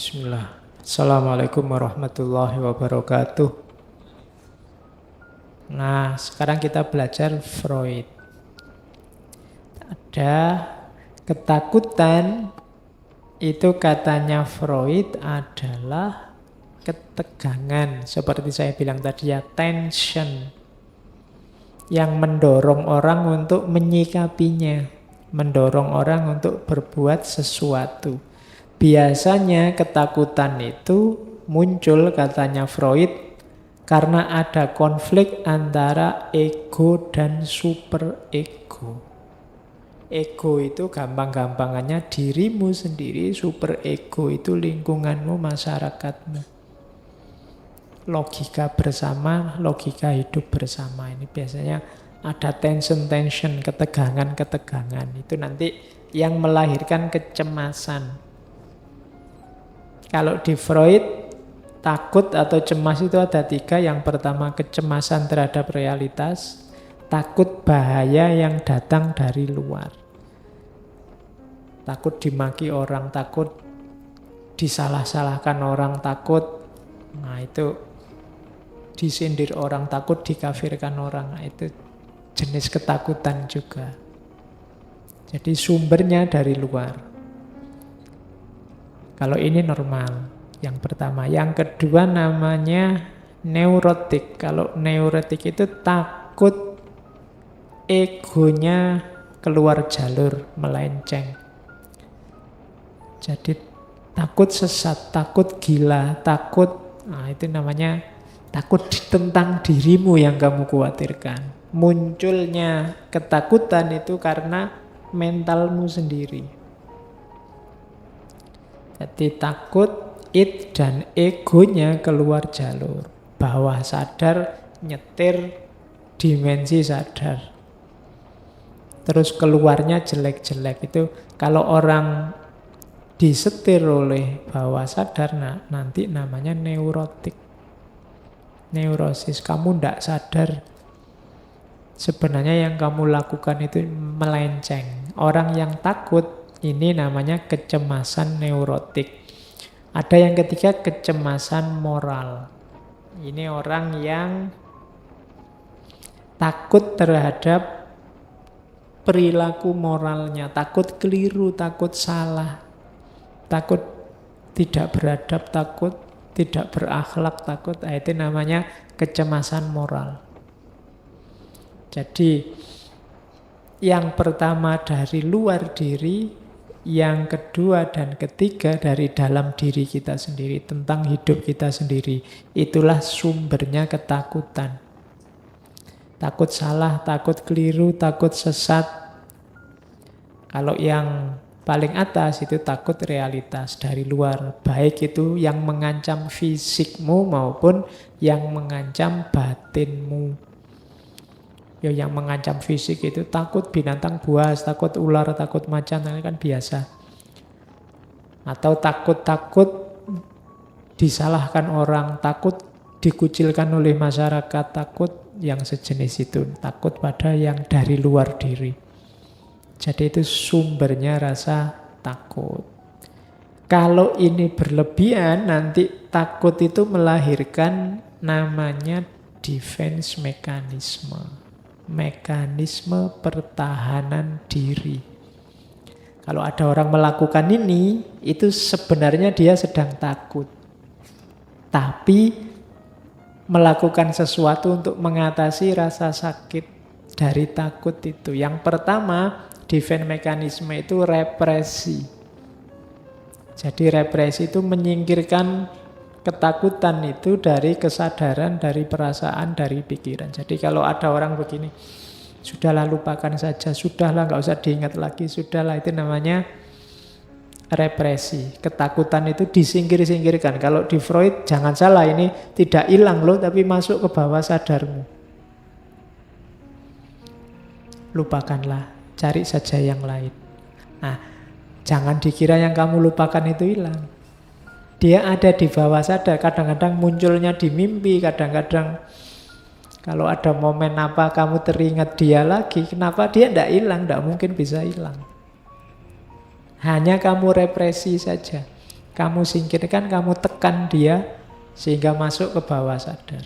Bismillah. Assalamualaikum warahmatullahi wabarakatuh. Nah, sekarang kita belajar Freud. Ada ketakutan, itu katanya Freud adalah ketegangan. Seperti saya bilang tadi ya, tension. Yang mendorong orang untuk menyikapinya. Mendorong orang untuk berbuat sesuatu. Biasanya ketakutan itu muncul katanya Freud karena ada konflik antara ego dan superego. Ego itu gampang-gampangannya dirimu sendiri, superego itu lingkunganmu, masyarakatmu. Logika bersama, logika hidup bersama. Ini biasanya ada tension-tension, ketegangan-ketegangan. Itu nanti yang melahirkan kecemasan. Kalau di Freud, takut atau cemas itu ada tiga. Yang pertama kecemasan terhadap realitas, takut bahaya yang datang dari luar. Takut dimaki orang, takut disalah-salahkan orang, takut, nah itu disindir orang, takut dikafirkan orang. Nah, itu jenis ketakutan juga. Jadi sumbernya dari luar. Kalau ini normal, yang pertama. Yang kedua namanya neurotik. Kalau neurotik itu takut egonya keluar jalur, melenceng. Jadi takut sesat, takut gila, takut, nah itu namanya takut tentang dirimu yang kamu khawatirkan. Munculnya ketakutan itu karena mentalmu sendiri. Jadi takut id dan egonya keluar jalur. Bawah sadar nyetir dimensi sadar. Terus keluarnya jelek-jelek. Itu kalau orang disetir oleh bawah sadar, nah, nanti namanya neurotik. Neurosis, kamu tidak sadar. Sebenarnya yang kamu lakukan itu melenceng. Orang yang takut ini namanya kecemasan neurotik. Ada yang ketiga kecemasan moral. Ini orang yang takut terhadap perilaku moralnya, takut keliru, takut salah, takut tidak beradab, takut tidak berakhlak, takut. Nah, itu namanya kecemasan moral. Jadi yang pertama dari luar diri, yang kedua dan ketiga dari dalam diri kita sendiri, tentang hidup kita sendiri. Itulah sumbernya ketakutan. Takut salah, takut keliru, takut sesat. Kalau yang paling atas itu takut realitas dari luar. Baik itu yang mengancam fisikmu maupun yang mengancam batinmu. Ya, yang mengancam fisik itu takut binatang buas, takut ular, takut macan, ini kan biasa. Atau takut-takut disalahkan orang, takut dikucilkan oleh masyarakat, takut yang sejenis itu, takut pada yang dari luar diri. Jadi itu sumbernya rasa takut. Kalau ini berlebihan, nanti takut itu melahirkan namanya defense mechanism. Mekanisme pertahanan diri. Kalau ada orang melakukan ini, itu sebenarnya dia sedang takut. Tapi melakukan sesuatu untuk mengatasi rasa sakit dari takut itu. Yang pertama, defense mekanisme itu represi. Jadi represi itu menyingkirkan ketakutan itu dari kesadaran, dari perasaan, dari pikiran. Jadi kalau ada orang begini, sudahlah lupakan saja, sudahlah nggak usah diingat lagi, sudahlah, itu namanya represi. Ketakutan itu disingkir-singkirkan. Kalau di Freud, jangan salah, ini tidak hilang loh, tapi masuk ke bawah sadarmu. Lupakanlah, cari saja yang lain. Nah, jangan dikira yang kamu lupakan itu hilang. Dia ada di bawah sadar, kadang-kadang munculnya di mimpi, kadang-kadang kalau ada momen apa kamu teringat dia lagi, kenapa dia tidak hilang, tidak mungkin bisa hilang. Hanya kamu represi saja. Kamu singkirkan, kamu tekan dia sehingga masuk ke bawah sadar.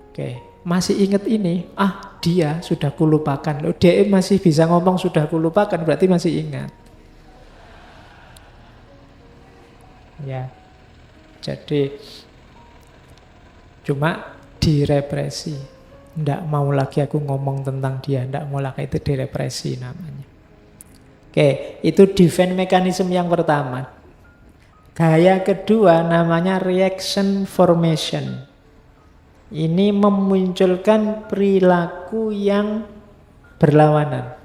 Oke, masih ingat ini? Ah, dia sudah kulupakan. Loh, dia masih bisa ngomong sudah kulupakan, berarti masih ingat. Ya, jadi cuma direpresi. Nggak mau lagi aku ngomong tentang dia, nggak mau lagi, itu direpresi namanya. Oke, itu defense mechanism yang pertama. Gaya kedua namanya reaction formation. Ini memunculkan perilaku yang berlawanan.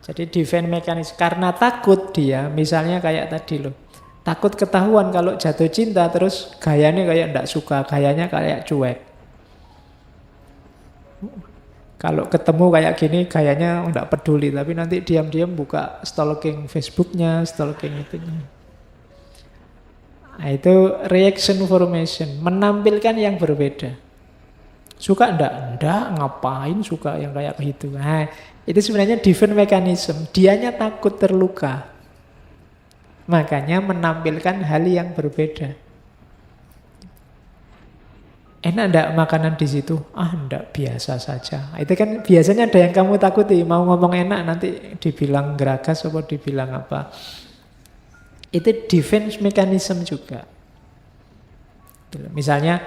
Jadi defense mechanism, karena takut dia, misalnya kayak tadi loh. Takut ketahuan kalau jatuh cinta, terus gayanya kayak nggak suka, gayanya kayak cuek. Kalau ketemu kayak gini gayanya nggak peduli, tapi nanti diam-diam buka stalking Facebooknya, stalking itunya. Nah, itu reaction formation, menampilkan yang berbeda. Suka enggak? Enggak, ngapain suka yang kayak gitu. Nah, itu sebenarnya defense mechanism. Dianya takut terluka. Makanya menampilkan hal yang berbeda. Enak enggak makanan di situ? Ah, enggak, biasa saja. Itu kan biasanya ada yang kamu takuti. Mau ngomong enak nanti dibilang geragas atau dibilang apa. Itu defense mechanism juga. Misalnya,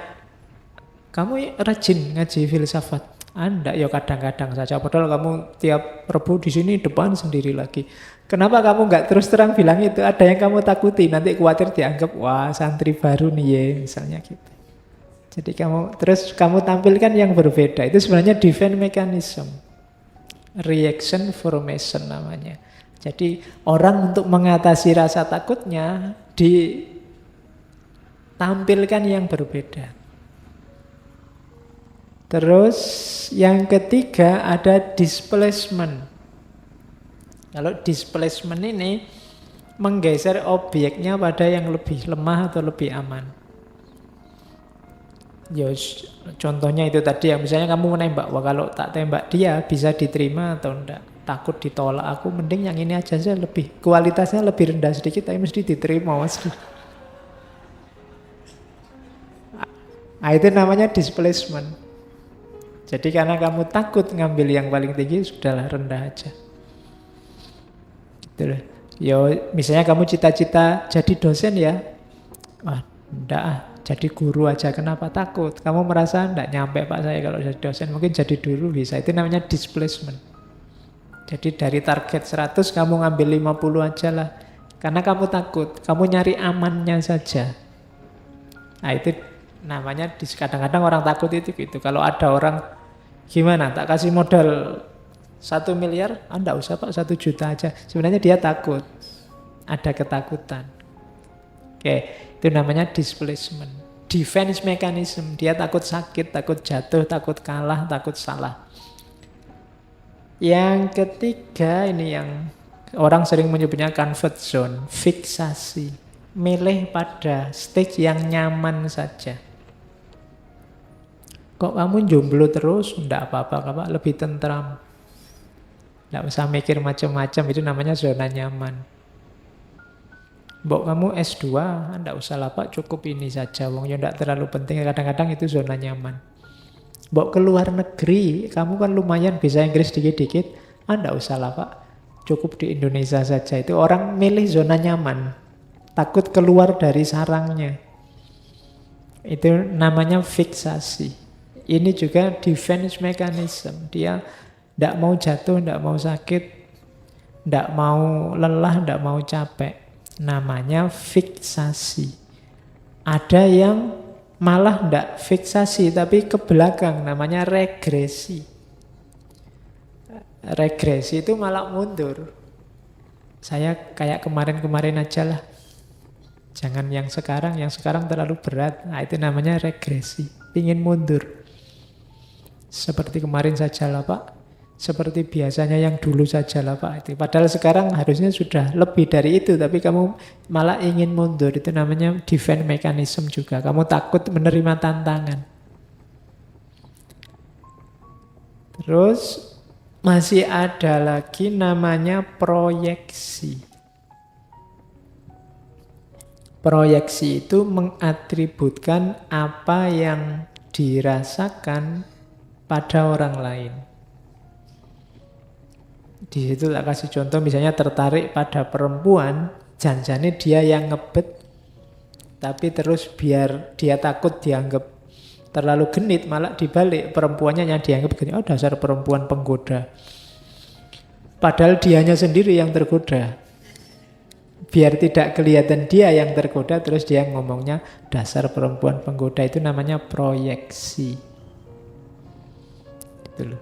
kamu rajin ngaji filsafat. Ah, enggak, ya kadang-kadang saja. Padahal kamu tiap Rebu di sini depan sendiri lagi. Kenapa kamu enggak terus terang bilang itu? Ada yang kamu takuti. Nanti khawatir dianggap, wah santri baru nih ya, misalnya gitu. Jadi kamu tampilkan yang berbeda. Itu sebenarnya defense mechanism. Reaction formation namanya. Jadi orang untuk mengatasi rasa takutnya ditampilkan yang berbeda. Terus yang ketiga ada displacement. Kalau displacement ini menggeser objeknya pada yang lebih lemah atau lebih aman. Ya, contohnya itu tadi yang misalnya kamu menembak, wah kalau tak tembak dia bisa diterima atau enggak, takut ditolak, aku mending yang ini aja sih, lebih kualitasnya lebih rendah sedikit tapi mesti diterima mas. Nah, itu namanya displacement. Jadi karena kamu takut ngambil yang paling tinggi, sudahlah rendah aja. Gitu loh. Ya misalnya kamu cita-cita jadi dosen ya, wah enggak ah, jadi guru aja, kenapa takut? Kamu merasa enggak nyampe Pak saya kalau jadi dosen, mungkin jadi dulu bisa. Itu namanya displacement. Jadi dari target 100 kamu ngambil 50 aja lah. Karena kamu takut, kamu nyari amannya saja. Nah itu namanya, kadang-kadang orang takut itu gitu. Kalau ada orang, gimana, tak kasih modal 1 miliar, ah enggak usah Pak, 1 juta aja. Sebenarnya dia takut, ada ketakutan. Oke, itu namanya displacement. Defense mechanism, dia takut sakit, takut jatuh, takut kalah, takut salah. Yang ketiga ini yang orang sering menyebutnya comfort zone, fiksasi. Milih pada stage yang nyaman saja. Kok kamu jomblo terus? Enggak apa-apa, lebih tentram. Enggak usah mikir macam-macam, itu namanya zona nyaman. Mbok kamu S2, enggak usah lah Pak, cukup ini saja. Wong ya enggak terlalu penting, kadang-kadang itu zona nyaman. Mbok keluar negeri, kamu kan lumayan bisa Inggris dikit-dikit, enggak usah lah Pak, cukup di Indonesia saja. Itu orang milih zona nyaman, takut keluar dari sarangnya. Itu namanya fiksasi. Ini juga defense mechanism. Dia enggak mau jatuh, enggak mau sakit, enggak mau lelah, enggak mau capek. Namanya fiksasi. Ada yang malah enggak fiksasi tapi ke belakang, namanya regresi. Regresi itu malah mundur. Saya kayak kemarin-kemarin aja lah. Jangan yang sekarang terlalu berat. Nah, itu namanya regresi. Ingin mundur. Seperti kemarin saja lah Pak. Seperti biasanya yang dulu saja lah Pak. Padahal sekarang harusnya sudah lebih dari itu, tapi kamu malah ingin mundur. Itu namanya defense mechanism juga. Kamu takut menerima tantangan. Terus masih ada lagi namanya proyeksi. Proyeksi itu mengatributkan apa yang dirasakan pada orang lain. Di situ tak kasih contoh, misalnya tertarik pada perempuan, janjane dia yang ngebet, tapi terus biar dia takut dianggap terlalu genit, malah dibalik perempuannya yang dianggap genit. Oh, dasar perempuan penggoda. Padahal dianya sendiri yang tergoda. Biar tidak kelihatan dia yang tergoda, terus dia ngomongnya dasar perempuan penggoda. Itu namanya proyeksi. Itu loh.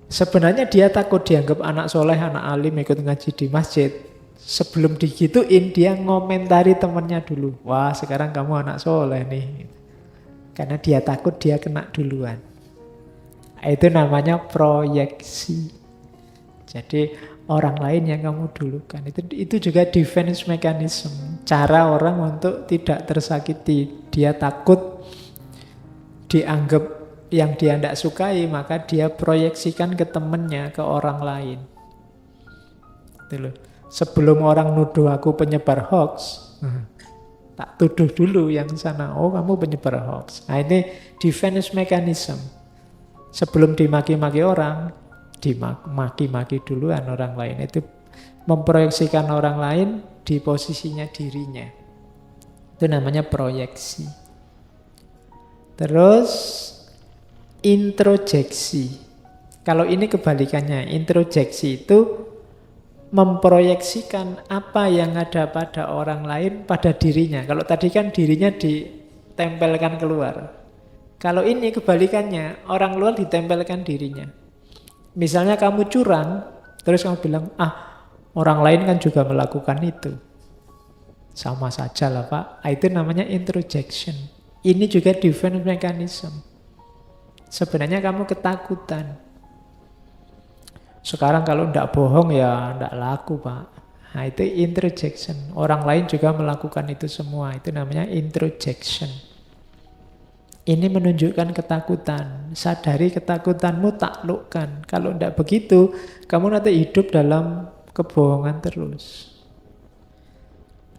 Sebenarnya dia takut dianggap anak soleh, anak alim, ikut ngaji di masjid. Sebelum digituin, dia ngomentari temennya dulu. Wah, sekarang kamu anak soleh nih. Karena dia takut dia kena duluan. Itu namanya proyeksi. Jadi orang lain yang kamu dulukan. Itu juga defense mechanism. Cara orang untuk tidak tersakiti. Dia takut dianggap yang dia tidak sukai, maka dia proyeksikan ke temennya, ke orang lain. Itu loh. Sebelum orang nuduh aku penyebar hoax, tak tuduh dulu yang sana. Oh, kamu penyebar hoax. Nah, ini defense mechanism. Sebelum dimaki-maki orang, dimaki-maki duluan orang lain. Itu memproyeksikan orang lain di posisinya dirinya. Itu namanya proyeksi. Terus introjeksi. Kalau ini kebalikannya, introjeksi itu memproyeksikan apa yang ada pada orang lain pada dirinya. Kalau tadi kan dirinya ditempelkan keluar. Kalau ini kebalikannya, orang luar ditempelkan dirinya. Misalnya kamu curang, terus kamu bilang, orang lain kan juga melakukan itu. Sama saja lah Pak. Itu namanya introjection. Ini juga defense mechanism. Sebenarnya kamu ketakutan. Sekarang kalau tidak bohong ya tidak laku Pak. Nah itu introjection. Orang lain juga melakukan itu semua. Itu namanya introjection. Ini menunjukkan ketakutan. Sadari ketakutanmu, taklukkan. Kalau tidak begitu, kamu nanti hidup dalam kebohongan terus.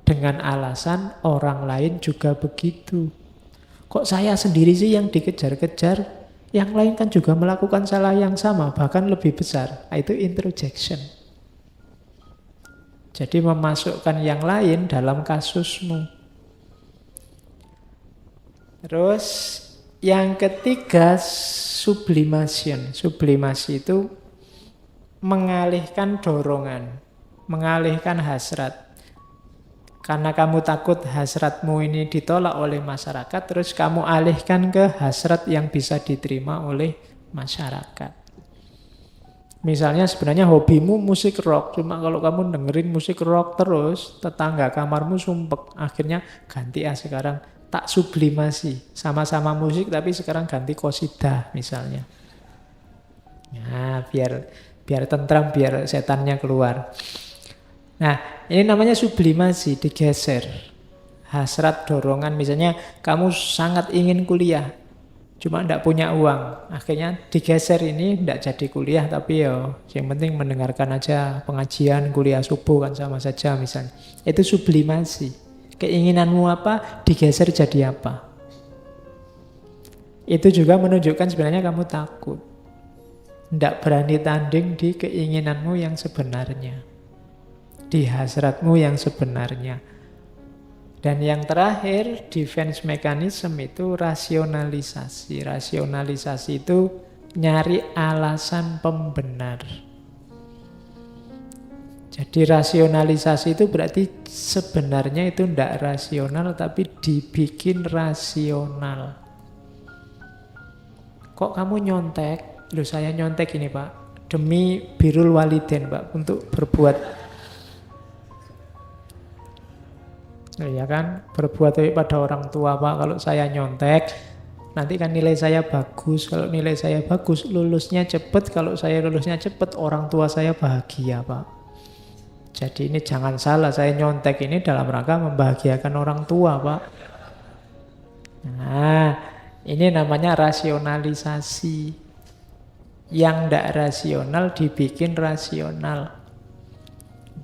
Dengan alasan orang lain juga begitu. Kok saya sendiri sih yang dikejar-kejar? Yang lain kan juga melakukan salah yang sama, bahkan lebih besar. Itu introjection. Jadi memasukkan yang lain dalam kasusmu. Terus yang ketiga sublimation. Sublimasi itu mengalihkan dorongan, mengalihkan hasrat. Karena kamu takut hasratmu ini ditolak oleh masyarakat, terus kamu alihkan ke hasrat yang bisa diterima oleh masyarakat. Misalnya sebenarnya hobimu musik rock, cuma kalau kamu dengerin musik rock terus, tetangga kamarmu sumpek. Akhirnya ganti sekarang tak sublimasi. Sama-sama musik tapi sekarang ganti qasidah misalnya. Nah, biar tentram, biar setannya keluar. Nah, ini namanya sublimasi, digeser. Hasrat, dorongan, misalnya kamu sangat ingin kuliah, cuma tidak punya uang. Akhirnya digeser ini, tidak jadi kuliah, tapi yang penting mendengarkan aja pengajian, kuliah subuh kan sama saja misalnya. Itu sublimasi. Keinginanmu apa, digeser jadi apa. Itu juga menunjukkan sebenarnya kamu takut. Tidak berani tanding di keinginanmu yang sebenarnya. Di hasratmu yang sebenarnya. Dan yang terakhir, defense mechanism itu rasionalisasi. Rasionalisasi itu nyari alasan pembenar. Jadi rasionalisasi itu berarti sebenarnya itu tidak rasional, tapi dibikin rasional. Kok kamu nyontek? Loh saya nyontek ini Pak, demi birrul walidain Pak, untuk berbuat ya kan, berbuat baik pada orang tua Pak. Kalau saya nyontek, nanti kan nilai saya bagus. Kalau nilai saya bagus, lulusnya cepat. Kalau saya lulusnya cepat, orang tua saya bahagia Pak. Jadi ini jangan salah, saya nyontek ini dalam rangka membahagiakan orang tua Pak. Nah, ini namanya rasionalisasi. Yang tidak rasional dibikin rasional.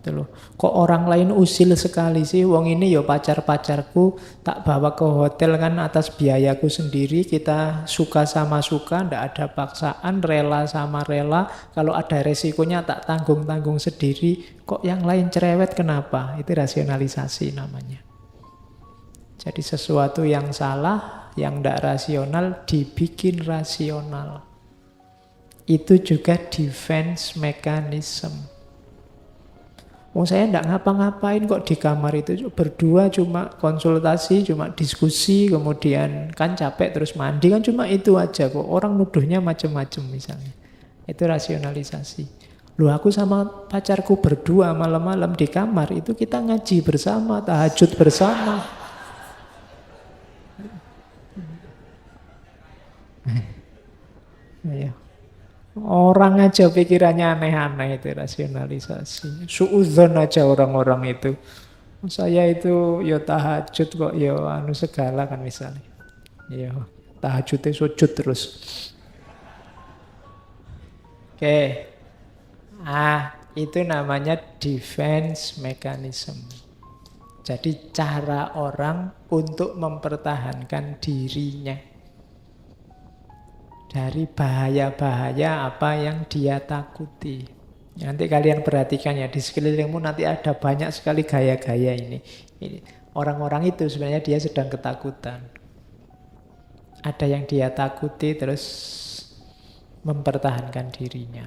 Gitu loh. Kok orang lain usil sekali sih? Wong ini ya pacar-pacarku, tak bawa ke hotel kan atas biayaku sendiri. Kita suka sama suka, ndak ada paksaan, rela sama rela. Kalau ada resikonya tak tanggung-tanggung sendiri. Kok yang lain cerewet kenapa? Itu rasionalisasi namanya. Jadi sesuatu yang salah, yang ndak rasional dibikin rasional. Itu juga defense mechanism. Oh saya enggak ngapa-ngapain kok di kamar itu berdua cuma konsultasi, cuma diskusi, kemudian kan capek terus mandi kan cuma itu aja kok. Orang nuduhnya macam-macam misalnya. Itu rasionalisasi. Loh aku sama pacarku berdua malam-malam di kamar itu kita ngaji bersama, tahajud bersama. Ya. Orang aja pikirannya aneh-aneh itu rasionalisasi. Suudzon aja orang-orang itu. Saya itu ya tahajud kok ya anu segala kan misalnya. Ya tahajudnya sujud terus. Oke. Itu namanya defense mechanism. Jadi cara orang untuk mempertahankan dirinya dari bahaya-bahaya apa yang dia takuti. Nanti kalian perhatikan ya, di sekelilingmu nanti ada banyak sekali gaya-gaya ini. Orang-orang itu sebenarnya dia sedang ketakutan. Ada yang dia takuti terus mempertahankan dirinya.